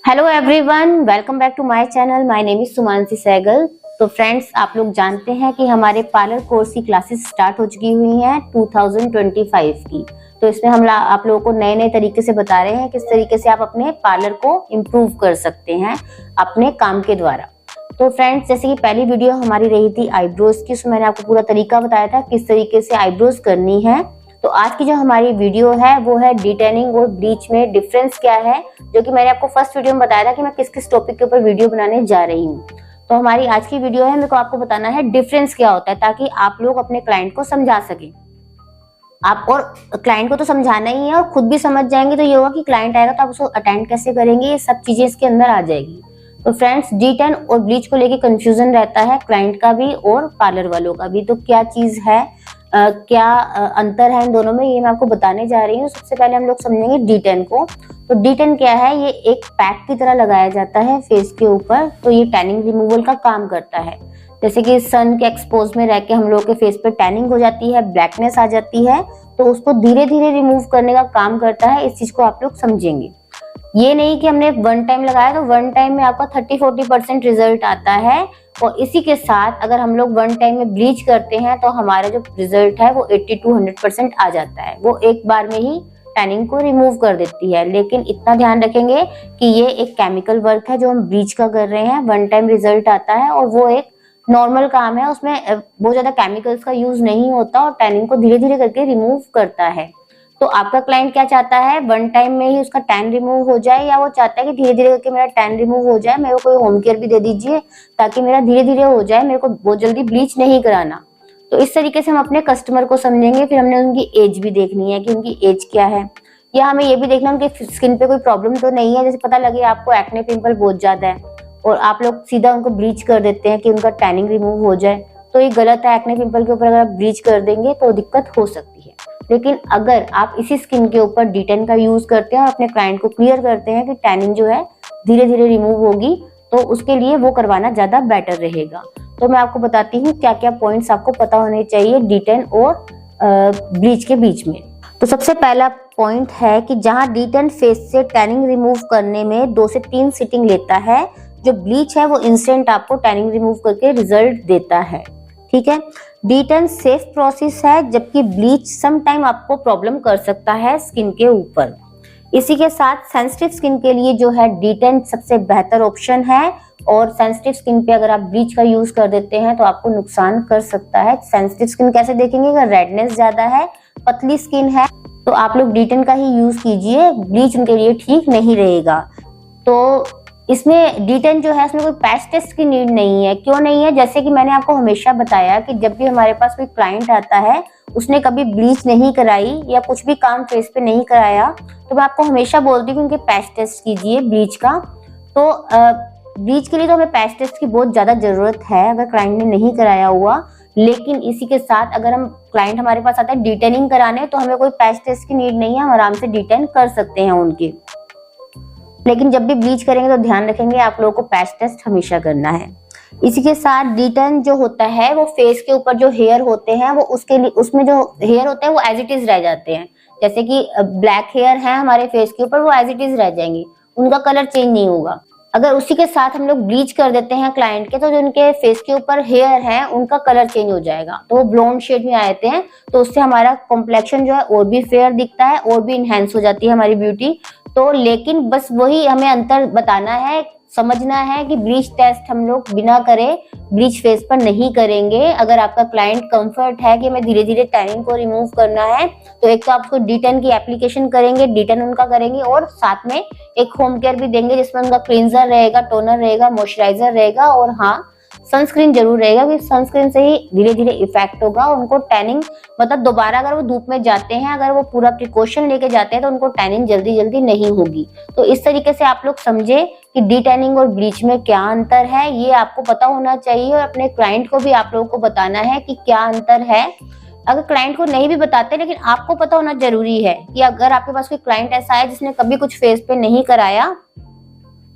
Hello everyone, welcome back to my channel. My name is Sumansi Sehgal. तो friends, आप लोग जानते हैं कि हमारे पार्लर कोर्स की क्लासेस स्टार्ट हो चुकी हुई हैं 2025 की। तो इसमें हम आप लोगों को नए नए तरीके से बता रहे हैं किस तरीके से आप अपने पार्लर को इम्प्रूव कर सकते हैं अपने काम के द्वारा। तो फ्रेंड्स, जैसे कि पहली वीडियो हमारी रही थी आईब्रोज की, उसमें मैंने आपको पूरा तरीका बताया था किस तरीके से आईब्रोज करनी है। तो आज की जो हमारी वीडियो है वो है डिटेनिंग और ब्लीच में डिफरेंस क्या है, जो कि मैंने आपको फर्स्ट वीडियो में बताया था कि मैं किस किस टॉपिक के ऊपर वीडियो बनाने जा रही हूँ। तो हमारी आज की वीडियो है, मेरे को आपको बताना है डिफरेंस क्या होता है, ताकि आप लोग अपने क्लाइंट को समझा सकें। आप और क्लाइंट को तो समझाना ही है और खुद भी समझ जाएंगे तो ये होगा कि क्लाइंट आएगा तो आप उसको अटेंड कैसे करेंगे, ये सब चीजें इसके अंदर आ जाएगी। तो फ्रेंड्स, डिटेन और ब्लीच को लेके कंफ्यूजन रहता है क्लाइंट का भी और पार्लर वालों का भी। तो क्या चीज है, क्या अंतर है इन दोनों में, ये मैं आपको बताने जा रही हूँ। सबसे पहले हम लोग समझेंगे डिटेन को। तो डिटेन क्या है, ये एक पैक की तरह लगाया जाता है फेस के ऊपर। तो ये टैनिंग रिमूवल का काम करता है। जैसे कि सन के एक्सपोज में रह के हम लोग के फेस पे टैनिंग हो जाती है, ब्लैकनेस आ जाती है, तो उसको धीरे धीरे रिमूव करने का काम करता है। इस चीज को आप लोग समझेंगे। ये नहीं कि हमने वन टाइम लगाया तो वन टाइम में आपका 30-40% रिजल्ट आता है, और इसी के साथ अगर हम लोग वन टाइम में ब्लीच करते हैं तो हमारा जो रिजल्ट है वो 80-100% आ जाता है। वो एक बार में ही टैनिंग को रिमूव कर देती है। लेकिन इतना ध्यान रखेंगे कि ये एक केमिकल वर्क है जो हम ब्लीच का कर रहे हैं। वन टाइम रिजल्ट आता है और वो एक नॉर्मल काम है, उसमें बहुत ज्यादा केमिकल्स का यूज नहीं होता और टैनिंग को धीरे धीरे करके रिमूव करता है। तो आपका क्लाइंट क्या चाहता है, वन टाइम में ही उसका टैन रिमूव हो जाए, या वो चाहता है कि धीरे धीरे करके मेरा टैन रिमूव हो जाए, मेरे को कोई होम केयर भी दे दीजिए ताकि मेरा धीरे धीरे हो जाए, मेरे को बहुत जल्दी ब्लीच नहीं कराना। तो इस तरीके से हम अपने कस्टमर को समझेंगे। फिर हमने उनकी एज भी देखनी है कि उनकी एज क्या है, या हमें ये भी देखना है उनकी स्किन पे कोई प्रॉब्लम तो नहीं है। जैसे पता लगे आपको एक्ने पिंपल बहुत ज्यादा है और आप लोग सीधा उनको ब्लीच कर देते हैं कि उनका टैनिंग रिमूव हो जाए, तो ये गलत है। एक्ने पिंपल के ऊपर अगर आप ब्लीच कर देंगे तो दिक्कत हो सकती है। लेकिन अगर आप इसी स्किन के ऊपर डिटेन का यूज करते हैं और अपने क्लाइंट को क्लियर करते हैं कि टैनिंग जो है धीरे धीरे रिमूव होगी, तो उसके लिए वो करवाना ज्यादा बेटर रहेगा। तो मैं आपको बताती हूँ क्या क्या पॉइंट्स आपको पता होने चाहिए डिटेन और ब्लीच के बीच में। तो सबसे पहला पॉइंट है कि जहां डिटेन फेस से टैनिंग रिमूव करने में 2 से 3 सिटिंग लेता है, जो ब्लीच है वो इंस्टेंट आपको टैनिंग रिमूव करके रिजल्ट देता है। ठीक है, डिटेन सेफ प्रोसेस है, जबकि ब्लीच सम टाइम आपको प्रॉब्लम कर सकता है स्किन के ऊपर। इसी के साथ सेंसिटिव स्किन के लिए जो है डिटेन सबसे बेहतर ऑप्शन है, और सेंसिटिव स्किन पे अगर आप ब्लीच का यूज कर देते हैं तो आपको नुकसान कर सकता है। सेंसिटिव स्किन कैसे देखेंगे, अगर रेडनेस ज्यादा है, पतली स्किन है, तो आप लोग डिटेन का ही यूज कीजिए, ब्लीच उनके लिए ठीक नहीं रहेगा। तो इसमें डिटेन जो है उसमें कोई पैच टेस्ट की नीड नहीं है। क्यों नहीं है, जैसे कि मैंने आपको हमेशा बताया कि जब भी हमारे पास कोई क्लाइंट आता है, उसने कभी ब्लीच नहीं कराई या कुछ भी काम फेस पे नहीं कराया, तो मैं आपको हमेशा बोलती हूँ कि उनके पैच टेस्ट कीजिए ब्लीच का। तो ब्लीच के लिए तो हमें पैच टेस्ट की बहुत ज्यादा जरूरत है अगर क्लाइंट ने नहीं कराया हुआ। लेकिन इसी के साथ अगर हम क्लाइंट हमारे पास आता है डिटेनिंग कराने, तो हमें कोई पैच टेस्ट की नीड नहीं है, हम आराम से डिटेन कर सकते हैं उनकी। लेकिन जब भी ब्लीच करेंगे तो ध्यान रखेंगे आप लोगों को पैच टेस्ट हमेशा करना है। इसी के साथ डिटेन जो होता है वो फेस के ऊपर जो हेयर होते हैं वो उसके लिए, उसमें जो हेयर होते हैं वो एज इट इज रह जाते हैं। जैसे कि ब्लैक हेयर है हमारे फेस के ऊपर, वो एज इट इज रह जाएंगे, उनका कलर चेंज नहीं होगा। अगर उसी के साथ हम लोग ब्लीच कर देते हैं क्लाइंट के, तो जो उनके फेस के ऊपर हेयर है उनका कलर चेंज हो जाएगा, तो वो ब्लॉन्ड शेड में आते हैं। तो उससे हमारा कॉम्प्लेक्शन जो है और भी फेयर दिखता है और भी इनहेंस हो जाती है हमारी ब्यूटी। तो लेकिन बस वही हमें अंतर बताना है, समझना है कि ब्लीच टेस्ट हम लोग बिना करे ब्लीच फेस पर नहीं करेंगे। अगर आपका क्लाइंट कंफर्ट है कि हमें धीरे धीरे टैनिंग को रिमूव करना है, तो एक तो आपको डिटेन की एप्लीकेशन करेंगे, डिटेन उनका करेंगे, और साथ में एक होम केयर भी देंगे जिसमें उनका क्लींजर रहेगा, टोनर रहेगा, मॉइस्चराइजर रहेगा, और हाँ सनस्क्रीन जरूर रहेगा, क्योंकि सनस्क्रीन से ही धीरे धीरे इफेक्ट होगा। उनको टैनिंग मतलब दोबारा अगर वो धूप में जाते हैं, अगर वो पूरा प्रिकॉशन लेके जाते हैं, तो उनको टैनिंग जल्दी जल्दी नहीं होगी। तो इस तरीके से आप लोग समझे कि डिटैनिंग और ब्लीच में क्या अंतर है, ये आपको पता होना चाहिए, और अपने क्लाइंट को भी आप लोगों को बताना है कि क्या अंतर है। अगर क्लाइंट को नहीं भी बताते, लेकिन आपको पता होना जरूरी है कि अगर आपके पास कोई क्लाइंट ऐसा है जिसने कभी कुछ फेस पे नहीं कराया,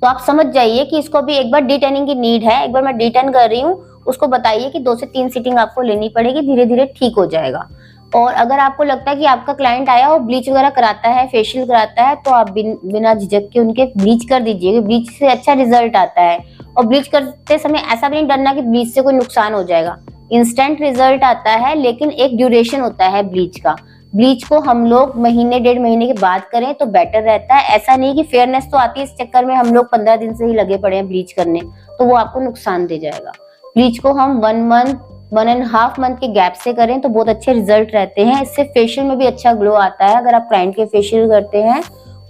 तो आप समझ जाइए कि इसको भी एक बार डिटेनिंग की नीड है। एक बार मैं डिटेन कर रही हूँ, उसको बताइए कि 2 से 3 सीटिंग आपको लेनी पड़ेगी, धीरे धीरे ठीक हो जाएगा। और अगर आपको लगता है कि आपका क्लाइंट आया और ब्लीच वगैरह कराता है, फेशियल कराता है, तो आप बिना झिझक के उनके ब्लीच कर दीजिए। ब्लीच से अच्छा रिजल्ट आता है। और ब्लीच करते समय ऐसा भी नहीं डरना कि ब्लीच से कोई नुकसान हो जाएगा। इंस्टेंट रिजल्ट आता है, लेकिन एक ड्यूरेशन होता है ब्लीच का। ब्लीच को हम लोग महीने 1.5 महीने के बाद करें तो बेटर रहता है। ऐसा नहीं कि फेयरनेस तो आती है, इस चक्कर में हम लोग 15 दिन से ही लगे पड़े हैं ब्लीच करने, तो वो आपको नुकसान दे जाएगा। ब्लीच को हम 1 मंथ 1.5 मंथ के गैप से करें तो बहुत अच्छे रिजल्ट रहते हैं। इससे फेशियल में भी अच्छा ग्लो आता है अगर आप क्लाइंट के फेशियल करते हैं।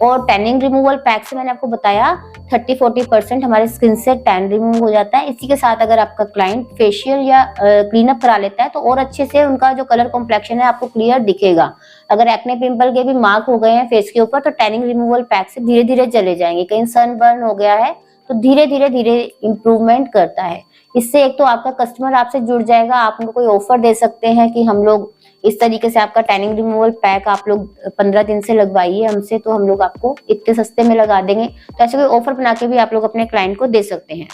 और टैनिंग रिमूवल पैक से मैंने आपको बताया 30-40% हमारे स्किन से टैन रिमूव हो जाता है। इसी के साथ अगर आपका क्लाइंट फेशियल या क्लीन अप करा लेता है तो और अच्छे से उनका जो कलर कॉम्प्लेक्शन है आपको क्लियर दिखेगा। अगर एक्ने पिंपल के भी मार्क हो गए हैं फेस के ऊपर तो टैनिंग रिमूवल पैक से धीरे धीरे चले जाएंगे। कहीं सनबर्न हो गया है तो धीरे धीरे इम्प्रूवमेंट करता है। इससे एक तो आपका कस्टमर आपसे जुड़ जाएगा, आप उनको कोई ऑफर दे सकते हैं कि हम लोग इस तरीके से आपका टैनिंग रिमूवल पैक आप लोग 15 दिन से लगवाइए हमसे, तो हम लोग आपको इतने सस्ते में लगा देंगे। तो ऐसे कोई ऑफर बना के भी आप लोग अपने क्लाइंट को दे सकते हैं।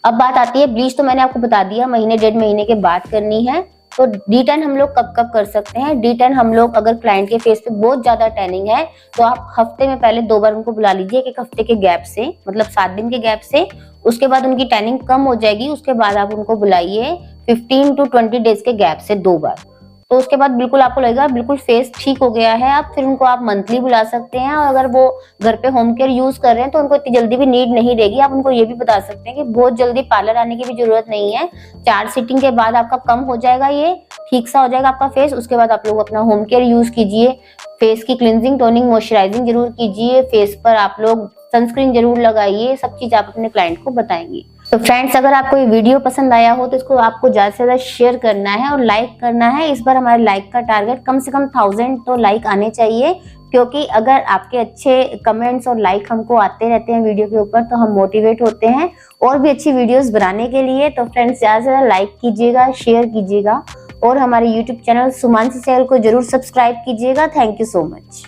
अब बात आती है ब्लीच, तो मैंने आपको बता दिया महीने 1.5 महीने के बाद करनी है। तो डी10 हम लोग कब कब कर सकते हैं? डी10 हम लोग अगर क्लाइंट के फेस पे बहुत ज्यादा टैनिंग है तो आप हफ्ते में पहले 2 बार उनको बुला लीजिए, एक हफ्ते के गैप से, मतलब 7 दिन के गैप से। उसके बाद उनकी टैनिंग कम हो जाएगी, उसके बाद आप उनको बुलाइए 15 to 20 डेज के गैप से 2 बार। तो उसके बाद बिल्कुल आपको लगेगा बिल्कुल फेस ठीक हो गया है। आप फिर उनको आप मंथली बुला सकते हैं। और अगर वो घर पे होम केयर यूज कर रहे हैं तो उनको इतनी जल्दी भी नीड नहीं रहेगी। आप उनको ये भी बता सकते हैं कि बहुत जल्दी पार्लर आने की भी जरूरत नहीं है। 4 सिटिंग के बाद आपका कम हो जाएगा, ये ठीक सा हो जाएगा आपका फेस। उसके बाद आप लोग अपना होम केयर यूज कीजिए। फेस की क्लिनजिंग, टोनिंग, मॉइस्चराइजिंग जरूर कीजिए। फेस पर आप लोग सनस्क्रीन जरूर लगाइए। सब चीज आप अपने क्लाइंट को बताएंगे। तो फ्रेंड्स, अगर आपको ये वीडियो पसंद आया हो तो इसको आपको ज्यादा से ज्यादा शेयर करना है और लाइक करना है। इस बार हमारे लाइक का टारगेट कम से कम 1000 तो लाइक आने चाहिए, क्योंकि अगर आपके अच्छे कमेंट्स और लाइक हमको आते रहते हैं वीडियो के ऊपर तो हम मोटिवेट होते हैं और भी अच्छी वीडियोस बनाने के लिए। तो फ्रेंड्स, ज्यादा से ज्यादा लाइक कीजिएगा, शेयर कीजिएगा और हमारे यूट्यूब चैनल सुमांशी सहगल को जरूर सब्सक्राइब कीजिएगा। Thank you so much.